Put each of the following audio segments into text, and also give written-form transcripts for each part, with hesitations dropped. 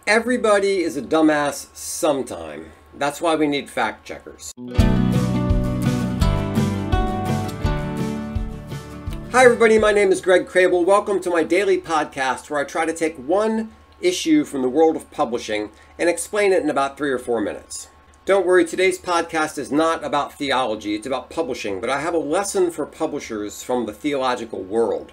Everybody is a dumbass sometime. That's why we need fact checkers. Hi everybody, my name is Greg Crable. Welcome to my daily podcast where I try to take one issue from the world of publishing and explain it in about 3 or 4 minutes. Don't worry, today's podcast is not about theology, it's about publishing, but I have a lesson for publishers from the theological world.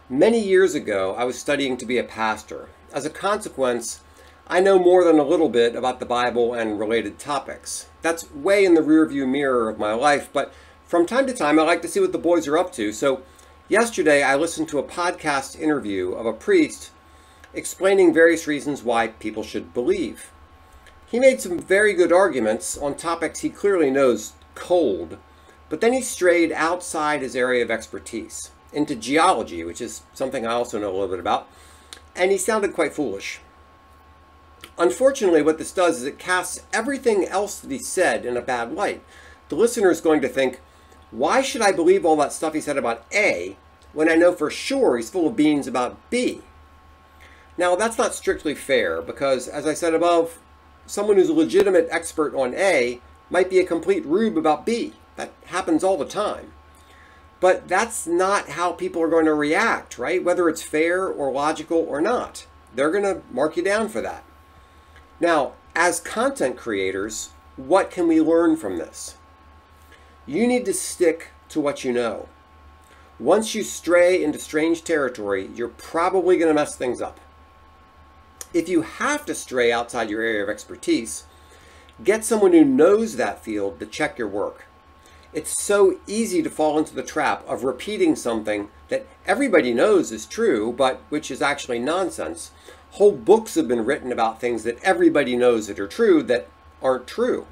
Many years ago, I was studying to be a pastor. As a consequence, I know more than a little bit about the Bible and related topics. That's way in the rearview mirror of my life, but from time to time I like to see what the boys are up to. So yesterday I listened to a podcast interview of a priest explaining various reasons why people should believe. He made some very good arguments on topics he clearly knows cold, but then he strayed outside his area of expertise, into geology, which is something I also know a little bit about, and he sounded quite foolish. Unfortunately, what this does is it casts everything else that he said in a bad light. The listener is going to think, why should I believe all that stuff he said about A when I know for sure he's full of beans about B? Now, that's not strictly fair because, as I said above, someone who's a legitimate expert on A might be a complete rube about B. That happens all the time. But that's not how people are going to react, right? Whether it's fair or logical or not. They're going to mark you down for that. Now, as content creators, what can we learn from this? You need to stick to what you know. Once you stray into strange territory, you're probably going to mess things up. If you have to stray outside your area of expertise, get someone who knows that field to check your work. It's so easy to fall into the trap of repeating something that everybody knows is true, but which is actually nonsense. Whole books have been written about things that everybody knows that are true that aren't true.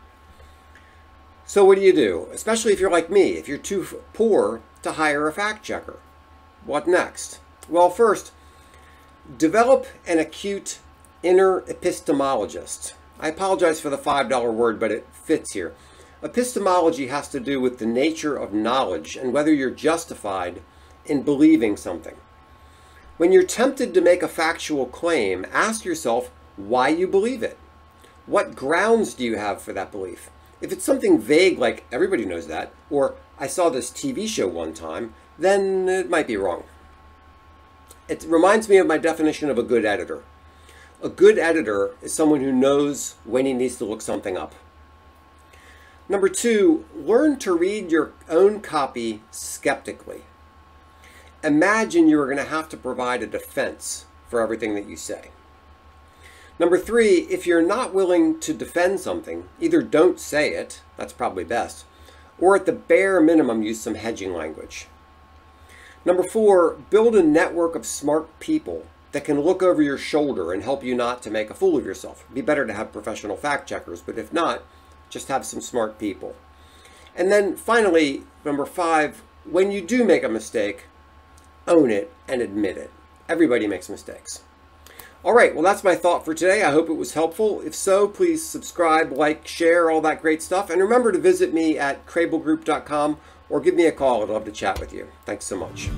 So what do? Especially if you're like me, if you're too poor to hire a fact checker. What next? Well, first, develop an acute inner epistemologist. I apologize for the $5 word, but it fits here. Epistemology has to do with the nature of knowledge and whether you're justified in believing something. When you're tempted to make a factual claim, ask yourself why you believe it. What grounds do you have for that belief? If it's something vague like everybody knows that, or I saw this TV show one time, then it might be wrong. It reminds me of my definition of a good editor. A good editor is someone who knows when he needs to look something up. Number 2, learn to read your own copy skeptically. Imagine you are going to have to provide a defense for everything that you say. Number 3, if you're not willing to defend something, either don't say it, that's probably best, or at the bare minimum use some hedging language. Number 4, build a network of smart people that can look over your shoulder and help you not to make a fool of yourself. It'd be better to have professional fact checkers, but if not, just have some smart people. And then finally, number 5, when you do make a mistake, own it and admit it. Everybody makes mistakes. All right, well, that's my thought for today. I hope it was helpful. If so, please subscribe, like, share, all that great stuff. And remember to visit me at crablegroup.com or give me a call. I'd love to chat with you. Thanks so much.